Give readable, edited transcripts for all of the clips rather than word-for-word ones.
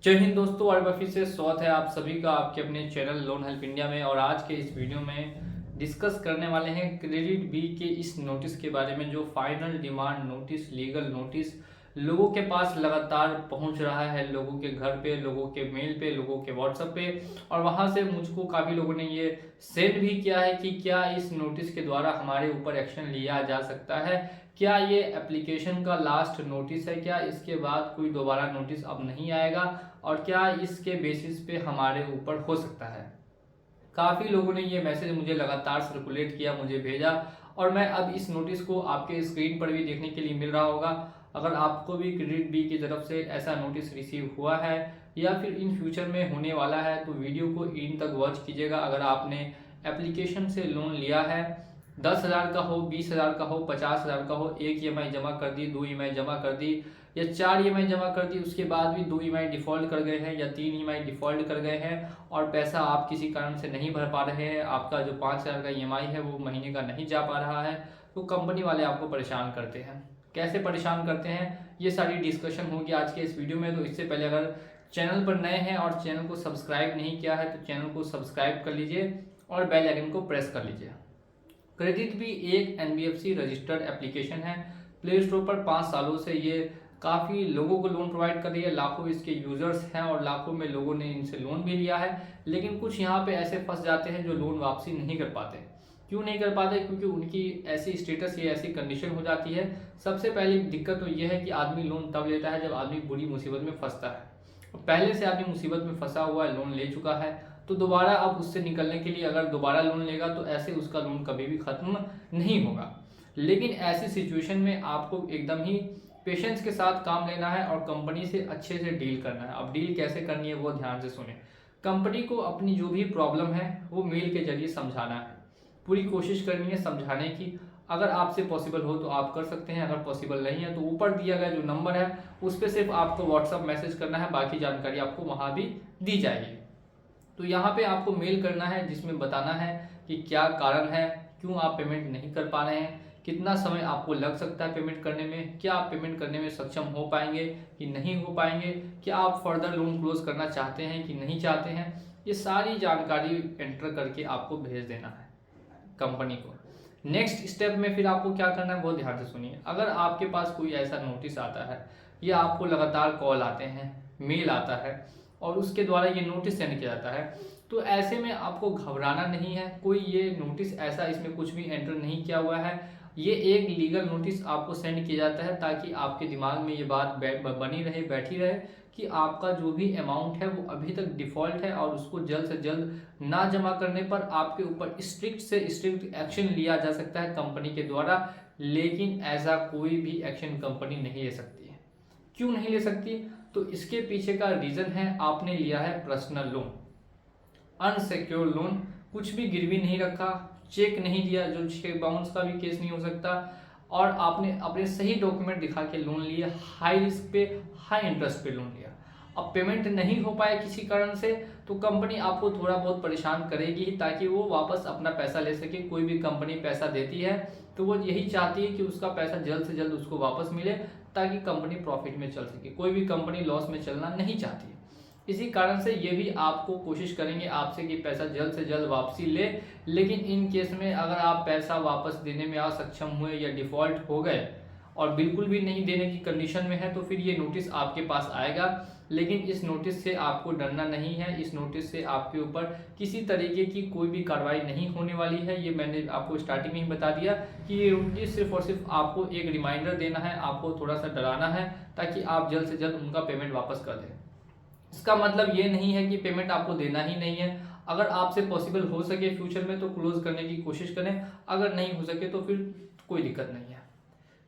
जय हिंद दोस्तों, और बार फिर से स्वागत है आप सभी का आपके अपने चैनल लोन हेल्प इंडिया में। और आज के इस वीडियो में डिस्कस करने वाले हैं क्रेडिट बी के इस नोटिस के बारे में, जो final demand notice, legal notice लोगों के पास लगातार पहुंच रहा है, लोगों के घर पे, लोगों के मेल पे, लोगों के व्हाट्सएप पे। और वहां से मुझको काफ़ी लोगों ने ये सेंड भी किया है कि क्या इस नोटिस के द्वारा हमारे ऊपर एक्शन लिया जा सकता है, क्या ये एप्लीकेशन का लास्ट नोटिस है, क्या इसके बाद कोई दोबारा नोटिस अब नहीं आएगा, और क्या इसके बेसिस पे हमारे ऊपर हो सकता है। काफ़ी लोगों ने ये मैसेज मुझे लगातार सर्कुलेट किया, मुझे भेजा, और मैं अब इस नोटिस को आपके स्क्रीन पर भी देखने के लिए मिल रहा होगा। अगर आपको भी क्रेडिट बी की तरफ से ऐसा नोटिस रिसीव हुआ है या फिर इन फ्यूचर में होने वाला है, तो वीडियो को इन तक वॉच कीजिएगा। अगर आपने एप्लीकेशन से लोन लिया है, 10,000 का हो, 20,000 का हो, 50,000 का हो, एक ईएमआई जमा कर दी, 2 ईएमआई जमा कर दी, या 4 ईएमआई जमा कर दी, उसके बाद भी 2 ईएमआई डिफ़ॉल्ट कर गए हैं या 3 ईएमआई डिफ़ॉल्ट कर गए हैं, और पैसा आप किसी कारण से नहीं भर पा रहे हैं, आपका जो 5,000 का ईएमआई है वो महीने का नहीं जा पा रहा है, तो कंपनी वाले आपको परेशान करते हैं। कैसे परेशान करते हैं, ये सारी डिस्कशन होगी आज के इस वीडियो में। तो इससे पहले अगर चैनल पर नए हैं और चैनल को सब्सक्राइब नहीं किया है, तो चैनल को सब्सक्राइब कर लीजिए और बेल आइकन को प्रेस कर लीजिए। क्रेडिट भी एक एनबीएफसी रजिस्टर्ड एप्लीकेशन है। प्ले स्टोर पर 5 सालों से ये काफ़ी लोगों को लोन प्रोवाइड कर रही है, लाखों इसके यूजर्स हैं और लाखों में लोगों ने इनसे लोन भी लिया है। लेकिन कुछ यहाँ पे ऐसे फंस जाते हैं जो लोन वापसी नहीं कर पाते। क्यों नहीं कर पाते? क्योंकि उनकी ऐसी स्टेटस या ऐसी कंडीशन हो जाती है। सबसे पहली दिक्कत तो ये है कि आदमी लोन तब लेता है जब आदमी बुरी मुसीबत में फंसता है। पहले से आदमी मुसीबत में फंसा हुआ है, लोन ले चुका है, तो दोबारा अब उससे निकलने के लिए अगर दोबारा लोन लेगा तो ऐसे उसका लोन कभी भी खत्म नहीं होगा। लेकिन ऐसी सिचुएशन में आपको एकदम ही पेशेंस के साथ काम लेना है और कंपनी से अच्छे से डील करना है। अब डील कैसे करनी है वो ध्यान से सुने। कंपनी को अपनी जो भी प्रॉब्लम है वो मेल के जरिए समझाना है, पूरी कोशिश करनी है समझाने की। अगर आपसे पॉसिबल हो तो आप कर सकते हैं, अगर पॉसिबल नहीं है तो ऊपर दिया गया जो नंबर है उस पर सिर्फ आपको व्हाट्सअप मैसेज करना है, बाकी जानकारी आपको वहाँ भी दी जाएगी। तो यहाँ पे आपको मेल करना है जिसमें बताना है कि क्या कारण है, क्यों आप पेमेंट नहीं कर पा रहे हैं, कितना समय आपको लग सकता है पेमेंट करने में, क्या आप पेमेंट करने में सक्षम हो पाएंगे कि नहीं हो पाएंगे, क्या आप फर्दर लोन क्लोज करना चाहते हैं कि नहीं चाहते हैं। ये सारी जानकारी एंटर करके आपको भेज देना है कंपनी को। नेक्स्ट स्टेप में फिर आपको क्या करना है वो ध्यान से सुनिए। अगर आपके पास कोई ऐसा नोटिस आता है या आपको लगातार कॉल आते हैं, मेल आता है और उसके द्वारा ये नोटिस सेंड किया जाता है, तो ऐसे में आपको घबराना नहीं है। कोई ये नोटिस ऐसा इसमें कुछ भी एंटर नहीं किया हुआ है, ये एक लीगल नोटिस आपको सेंड किया जाता है ताकि आपके दिमाग में ये बात बनी रहे, बैठी रहे कि आपका जो भी अमाउंट है वो अभी तक डिफ़ॉल्ट है और उसको जल्द से जल्द ना जमा करने पर आपके ऊपर स्ट्रिक्ट से स्ट्रिक्ट एक्शन लिया जा सकता है कंपनी के द्वारा। लेकिन ऐसा कोई भी एक्शन कंपनी नहीं ले सकती है। क्यों नहीं ले सकती? तो इसके पीछे का रीज़न है, आपने लिया है पर्सनल लोन, अनसिक्योर लोन, कुछ भी गिरवी नहीं रखा, चेक नहीं दिया, जो चेक बाउंस का भी केस नहीं हो सकता, और आपने अपने सही डॉक्यूमेंट दिखा के लोन लिया, हाई रिस्क पे हाई इंटरेस्ट पे लोन लिया। अब पेमेंट नहीं हो पाए किसी कारण से तो कंपनी आपको थोड़ा बहुत परेशान करेगी ही, ताकि वो वापस अपना पैसा ले सके। कोई भी कंपनी पैसा देती है तो वो यही चाहती है कि उसका पैसा जल्द से जल्द उसको वापस मिले, ताकि कंपनी प्रॉफिट में चल सके। कोई भी कंपनी लॉस में चलना नहीं चाहती है। इसी कारण से ये भी आपको कोशिश करेंगे आपसे कि पैसा जल्द से जल्द वापसी ले। लेकिन इन केस में अगर आप पैसा वापस देने में असक्षम हुए या डिफ़ॉल्ट हो गए और बिल्कुल भी नहीं देने की कंडीशन में है, तो फिर ये नोटिस आपके पास आएगा। लेकिन इस नोटिस से आपको डरना नहीं है, इस नोटिस से आपके ऊपर किसी तरीके की कोई भी कार्रवाई नहीं होने वाली है। ये मैंने आपको स्टार्टिंग में ही बता दिया कि ये नोटिस सिर्फ और सिर्फ आपको एक रिमाइंडर देना है, आपको थोड़ा सा डराना है, ताकि आप जल्द से जल्द उनका पेमेंट वापस कर दें। इसका मतलब ये नहीं है कि पेमेंट आपको देना ही नहीं है। अगर आपसे पॉसिबल हो सके फ्यूचर में तो क्लोज करने की कोशिश करें, अगर नहीं हो सके तो फिर कोई दिक्कत नहीं है।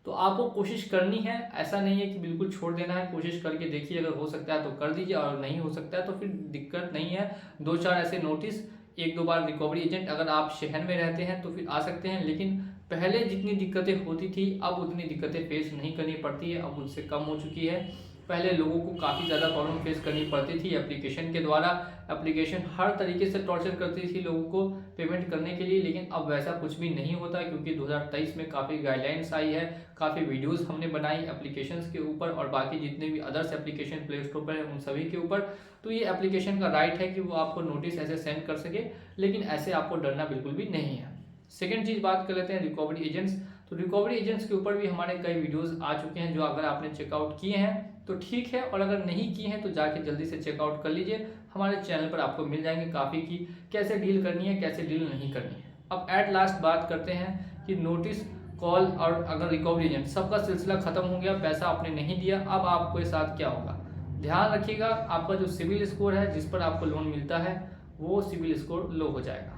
तो आपको कोशिश करनी है, ऐसा नहीं है कि बिल्कुल छोड़ देना है। कोशिश करके देखिए, अगर हो सकता है तो कर दीजिए और नहीं हो सकता है तो फिर दिक्कत नहीं है। 2-4 ऐसे नोटिस, 1-2 बार रिकवरी एजेंट, अगर आप शहर में रहते हैं तो फिर आ सकते हैं। लेकिन पहले जितनी दिक्कतें होती थी अब उतनी दिक्कतें फेस नहीं करनी पड़ती है, अब उनसे कम हो चुकी है। पहले लोगों को काफ़ी ज़्यादा प्रॉब्लम फेस करनी पड़ती थी एप्लीकेशन के द्वारा। एप्लीकेशन हर तरीके से टॉर्चर करती थी लोगों को पेमेंट करने के लिए, लेकिन अब वैसा कुछ भी नहीं होता क्योंकि 2023 में काफ़ी गाइडलाइंस आई है, काफ़ी वीडियोस हमने बनाई एप्लीकेशंस के ऊपर और बाकी जितने भी अदर्स एप्लीकेशन प्ले स्टोर पर है उन सभी के ऊपर। तो ये एप्लीकेशन का राइट है कि वो आपको नोटिस ऐसे सेंड कर सके, लेकिन ऐसे आपको डरना बिल्कुल भी नहीं है। सेकेंड चीज़ बात कर लेते हैं रिकवरी एजेंट्स। तो रिकवरी एजेंट्स के ऊपर भी हमारे कई वीडियोस आ चुके हैं, जो अगर आपने चेकआउट किए हैं तो ठीक है, और अगर नहीं किए हैं तो जाके जल्दी से चेकआउट कर लीजिए। हमारे चैनल पर आपको मिल जाएंगे काफ़ी कि कैसे डील करनी है, कैसे डील नहीं करनी है। अब एट लास्ट बात करते हैं कि नोटिस, कॉल और अगर रिकवरी एजेंट सबका सिलसिला खत्म हो गया, पैसा आपने नहीं दिया, अब आपके साथ क्या होगा। ध्यान रखिएगा, आपका जो सिविल स्कोर है जिस पर आपको लोन मिलता है वो सिविल स्कोर लो हो जाएगा।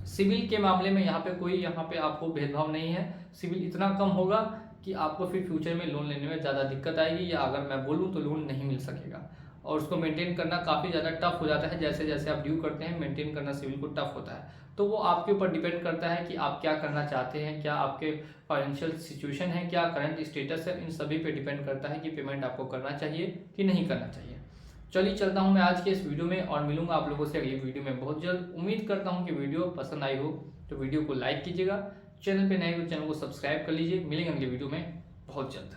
सिविल के मामले में यहाँ पे आपको भेदभाव नहीं है। सिविल इतना कम होगा कि आपको फिर फ्यूचर में लोन लेने में ज़्यादा दिक्कत आएगी, या अगर मैं बोलूँ तो लोन नहीं मिल सकेगा और उसको मेंटेन करना काफ़ी ज़्यादा टफ हो जाता है। जैसे जैसे आप ड्यू करते हैं मेंटेन करना सिविल को टफ होता है। तो वो आपके ऊपर डिपेंड करता है कि आप क्या करना चाहते हैं, क्या आपके फाइनेंशियल सिचुएशन है, क्या करंट स्टेटस है, इन सभी पे डिपेंड करता है कि पेमेंट आपको करना चाहिए कि नहीं करना चाहिए। चलिए चलता हूँ मैं आज के इस वीडियो में और मिलूंगा आप लोगों से अगली वीडियो में बहुत जल्द। उम्मीद करता हूँ कि वीडियो पसंद आई हो तो वीडियो को लाइक कीजिएगा, चैनल पे नए हो चैनल को सब्सक्राइब कर लीजिए। मिलेंगे अगली वीडियो में बहुत जल्द।